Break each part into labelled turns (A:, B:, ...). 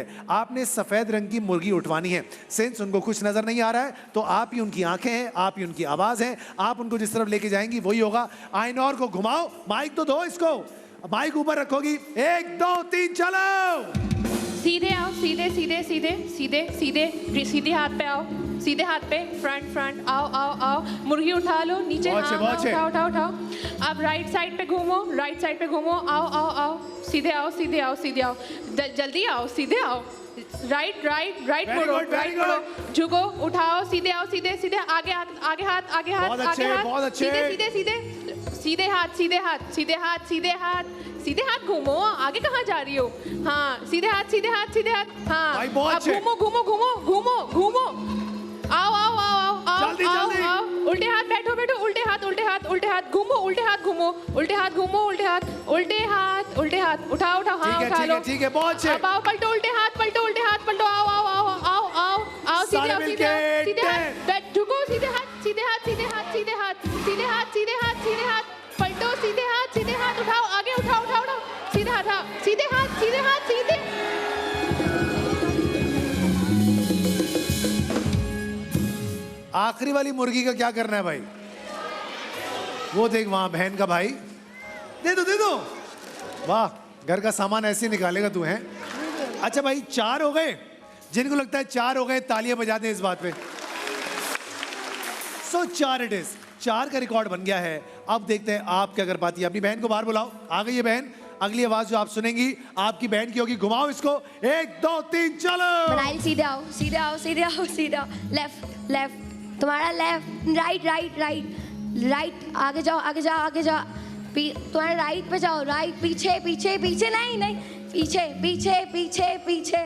A: है, आपने सफेद रंग की मुर्गी उठवानी है। सिंस उनको कुछ नजर नहीं आ रहा है तो आप ही उनकी आंखें हैं, आप ही उनकी आवाज है, आप उनको जिस तरफ लेके जाएंगी वही होगा। आइनौर को घुमाओ, माइक तो दो इसको, माइक ऊपर रखोगी। 1 2 3 चलो।
B: सीधे आओ, सीधे सीधे सीधे सीधे सीधे सीधे हाथ पे आओ, सीधे हाथ पे, फ्रंट फ्रंट, आओ आओ आओ। मुर्गी उठा लो नीचे, हाँ, उठाओ उठाओ उठाओ। अब राइट साइड पे घूमो, राइट साइड पे घूमो, आओ आओ आओ, सीधे आओ सीधे आओ सीधे आओ, जल्दी आओ, सीधे आओ, राइट राइट राइट मुड़ो, राइट मुड़ो, झुको, उठाओ, सीधे आओ, सीधे सीधे, आगे हाथ आगे हाथ आगे हाथ आगे हाथ, सीधे सीधे सीधे सीधे हाथ सीधे हाथ सीधे हाथ सीधे हाथ सीधे हाथ, घूमो, आगे कहाँ जा रही हो? हाँ, सीधे हाथ सीधे हाथ सीधे हाथ, हाँ, अब घूमो घूमो घूमो घूमो घूमो, आओ आओ आओ आओ आओ आओ आओ, उल्टे हाथ, बैठो बैठो, उल्टे हाथ उल्टे हाथ उल्टे हाथ, घूमो उल्टे हाथ घूमो, उल्टे हाथ घूमो, उल्टे हाथ उल्टे हाथ, उठाओ उठाओ, हाँ उठा लो,
A: ठीक है, बहुत अच्छे।
B: अब आओ, पलटो उल्टे हाथ, पलटो उल्टे हाथ, पलटो, आओ आओ आओ आओ आओ आओ, सीधे आओ, सीधे हाथ सीधे हाथ, झुको, सीधे हाथ सीधे हाथ सीधे हाथ सीधे हाथ सीधे हाथ सीधे हाथ सीधे हाथ, पलटो, सीधे हाथ उठाओ, आगे उठाओ उठाओ उठाओ, सीधे हाथ, हाँ सीधे हाथ सीधे हाथ सीधे।
A: आखिरी वाली मुर्गी का क्या करना है भाई? वो देख वहां बहन का भाई, दे दो दे दो। वाह, घर का सामान ऐसे ही निकालेगा तू है। अच्छा भाई, 4 हो गए, जिनको लगता है 4 हो गए तालियां बजा दें इस बात पे। सो 4 इट इज, 4 का रिकॉर्ड बन गया है। अब देखते हैं आप क्या कर पाती है। अपनी बहन को बाहर बुलाओ, आ गई है बहन। अगली आवाज जो आप सुनेंगी आपकी बहन की होगी। घुमाओ इसको, 1 2 3 चलो।
C: मनाइल सीधे आओ सीधे आओ सीधे आओ सीधे आओ, लेफ्ट लेफ्ट, तुम्हारा left, right right right right, आगे जाओ आगे जाओ आगे जाओ, तुम्हारे राइट पे जाओ, राइट, पीछे पीछे पीछे, नहीं नहीं, पीछे पीछे पीछे पीछे,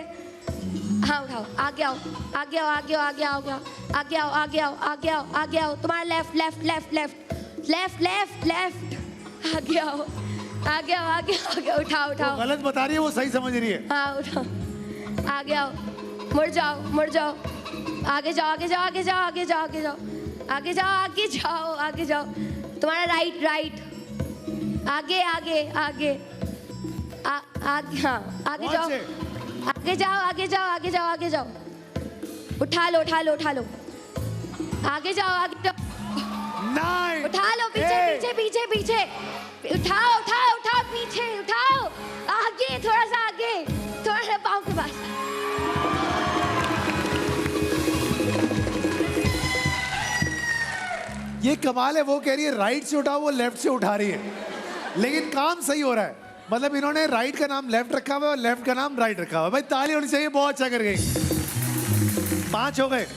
C: हाँ उठाओ, आगे आओ आगे आओ आगे आओ आगे आओ आगे आओ आगे आओ आगे आओ आगे आओ, तुम्हारा left left left left left left left, आगे आओ आगे आओ आगे आगे, उठाओ उठाओ,
A: गलत बता रही है वो सही समझ रही है।
C: हाँ उठाओ, आगे आओ, मुड़ जाओ, आगे जाओ आगे जाओ आगे जाओ आगे जाओ आगे जाओ आगे जाओ आगे जाओ आगे जाओ, तुम्हारा राइट राइट, आगे आगे आगे आगे, हाँ आगे जाओ आगे जाओ आगे जाओ आगे जाओ आगे जाओ, उठा लो उठा लो उठा लो, आगे जाओ आगे जाओ,
A: 9
C: उठा लो, पीछे पीछे पीछे पीछे, उठाओ उठाओ उठाओ, पीछे उठाओ, आगे थोड़ा सा आगे, थोड़ा सा पाँव के पास।
A: ये कमाल है, वो कह रही है राइट से उठाओ, वो लेफ्ट से उठा रही है, लेकिन काम सही हो रहा है। मतलब इन्होंने राइट का नाम लेफ्ट रखा हुआ है और लेफ्ट का नाम राइट रखा हुआ है। भाई ताली होनी चाहिए, बहुत अच्छा कर गई। 5 हो गए,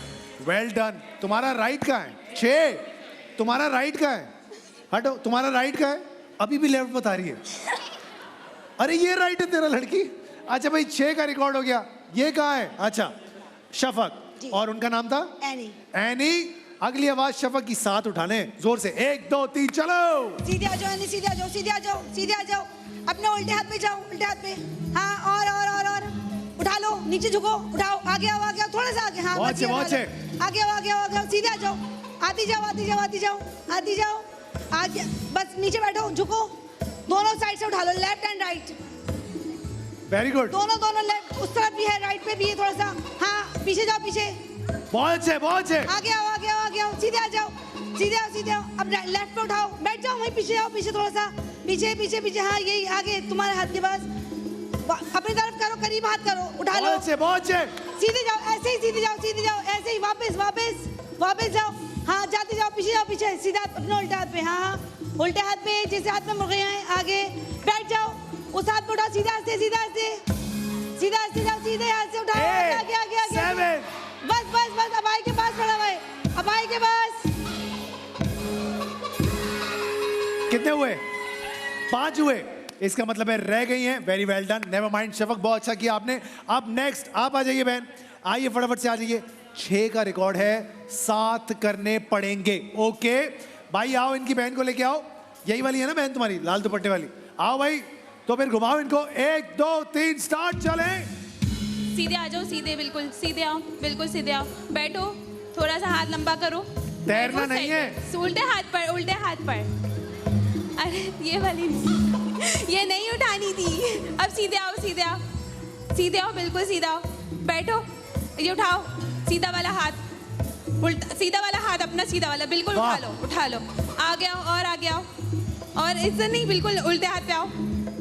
A: वेल डन। तुम्हारा राइट का है 6, तुम्हारा राइट का है, हटो, तुम्हारा राइट का है, अभी भी लेफ्ट बता रही है। अरे ये राइट है तेरा लड़की। अच्छा भाई 6 का रिकॉर्ड हो गया। ये कहाँ है? अच्छा शफक, और उनका नाम था
D: एनी।
A: एनी। अगली आवाज शफक की 7 उठाने, जोर से 1 2 3 चलो।
D: सीधे आ जाओ, सीधे आ जाओ, सीधे आ जाओ, सीधे आ जाओ, अपने उल्टे हाथ पे जाओ, उल्टे हाथ पे, हाँ, और उठा लो, नीचे झुको, उठाओ, आगे आओ, थोड़ा सा आगे, हाँ
A: आगे आओ,
D: आगे आओ, सीधे आ जाओ, आती जाओ आती जाओ आती जाओ आती जाओ, आगे, बस नीचे बैठो, झुको, दोनों साइड से उठा लो, left and right,
A: very good,
D: दोनों लेफ्ट, उस तरफ भी है, राइट पे भी है थोड़ा सा, हाँ, पीछे जाओ, पीछे,
A: बहुत अच्छे,
D: आगे आओ, सीधे आ जाओ, सीधे आओ, अब लेफ्ट पे उठाओ, बैठ जाओ, वहीं पीछे आओ, पीछे थोड़ा सा, पीछे, हाँ यही आगे, तुम्हारे हाथ के पास, अपनी तरफ करो, करीब हाथ करो, उठा लो,
A: बहुत अच्छे,
D: सीधे जाओ, ऐसे ही सीधे जाओ, ऐसे ही वापस जाओ, हाँ जाते जाओ, पीछे, सीधा अपने उल्टे हाथ पे, हाँ उल्टे हाथ पे, जैसे हाथ में मुर्गियां हैं, आगे बैठ जाओ, उस हाथ पे उठाओ, सीधा जाओ, सीधे हाथ से उठाओ, आगे, बस, अबाई के पास खड़ा है, अबाई के पास।
A: कितने हुए? 5 हुए, इसका मतलब है रह गई हैं। Very well done, never mind Shafaq, बहुत अच्छा किया आपने। अब नेक्स्ट आप आ जाइए बहन, आइए फटाफट से आ जाइए। 6 का रिकॉर्ड है, 7 करने पड़ेंगे। ओके भाई आओ, इनकी बहन को लेके आओ, यही वाली है ना बहन तुम्हारी लाल दुपट्टे वाली, आओ भाई, तो फिर घुमाओ इनको, 1 2 3 स्टार्ट, चले।
B: सीधे आ जाओ, सीधे, बिल्कुल सीधे आओ, बिल्कुल सीधे आओ, बैठो, थोड़ा सा हाथ लंबा करो,
A: तैरना नहीं है,
B: उल्टे हाथ पर, अरे ये वाली ये नहीं उठानी थी। अब सीधे आओ, सीधे आओ, बिल्कुल सीधा आओ, बैठो, ये उठाओ, सीधा वाला हाथ, उल्टा सीधा वाला हाथ अपना, सीधा वाला बिल्कुल
A: वाह।
B: उठा लो, आगे आओ और आगे आओ, और इससे नहीं, बिल्कुल उल्टे हाथ पे आओ,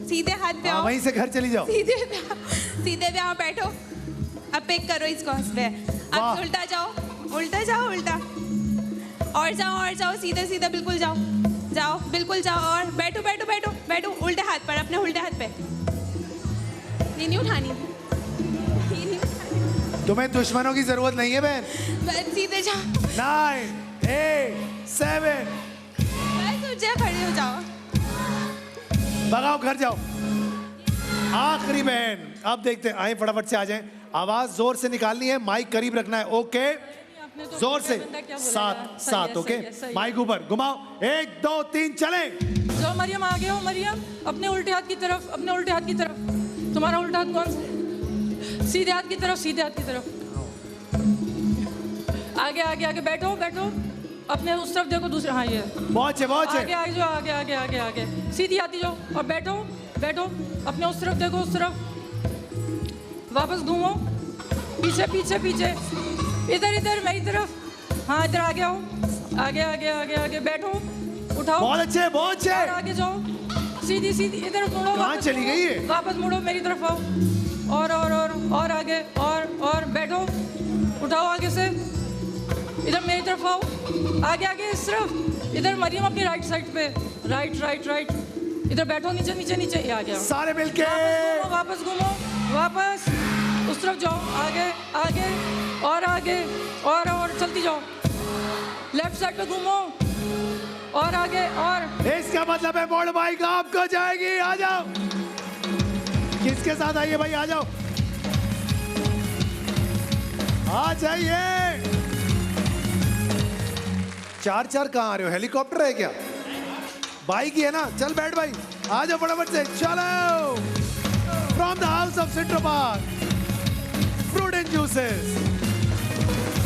B: सीधे हाथ पे आओ,
A: वहीं से घर चली जाओ।
B: सीधे पे आओ, बैठो, अब पिक करो इसको, इस पे
A: वाह।
B: अब उल्टा जाओ, उल्टा, और जाओ, सीधे बिल्कुल जाओ, बिल्कुल जाओ, और बैठो, उल्टे हाथ पर, अपने उल्टे हाथ पे, ये नहीं उठानी,
A: तुम्हें दुश्मनों की जरूरत नहीं है बहन।
B: बस सीधे जाओ,
A: 9 8 7
B: बस उठ जाओ, खड़े हो जाओ,
A: भगाओ, घर जाओ। आखिरी बहन, अब देखते हैं, आए फटाफट से आ जाएं। आवाज जोर से निकालनी है, माइक करीब रखना है। ओके, जोर से, 7 ओके, माइक ऊपर घुमाओ, 1 2 3 चले।
E: जाओ मरियम, आगे हो मरियम, अपने उल्टे हाथ की तरफ, अपने उल्टे हाथ की तरफ। तुम्हारा उल्टा हाथ कौन सा? सीधे हाथ की तरफ, सीधे हाथ की तरफ। आगे, बैठो, अपने उस तरफ देखो, दूसरे, हाँ ये
A: पहुंचे
E: आगे जाओ, आगे, सीधी आती जाओ, और बैठो, अपने उस तरफ देखो, उस तरफ, वापस घूमो, पीछे, इधर मेरी तरफ, हाँ इधर आगे आओ, आगे, बैठो, उठाओ,
A: बहुत अच्छे
E: और आगे जाओ, सीधी इधर मुड़ो,
A: कहाँ
E: वापस
A: चली
E: मुड़ो,
A: गई है?
E: वापस मुड़ो, मेरी तरफ आओ, और आगे, और बैठो, उठाओ आगे से, इधर मेरी तरफ आओ, आगे इस तरफ, इधर मरियम अपनी राइट साइड पे, राइट, इधर बैठो, नीचे, ये आ गया,
A: सारे मिलके
E: वापस घूमो, वापस उस तरफ जाओ, आगे, और चलती जाओ, लेफ्ट साइड पे घूमो, और आगे, और
A: इसका मतलब है मोड़ बाइक आपको जाएगी। आ जाओ, किसके साथ आइए भाई, आ जाओ, आ जाइए। 4 कहाँ आ रहे हो, हेलीकॉप्टर है क्या? बाइक ही है ना, चल बैठ भाई, आ जाओ फटाफट से, चलो। From the house of central park, fruit and juices,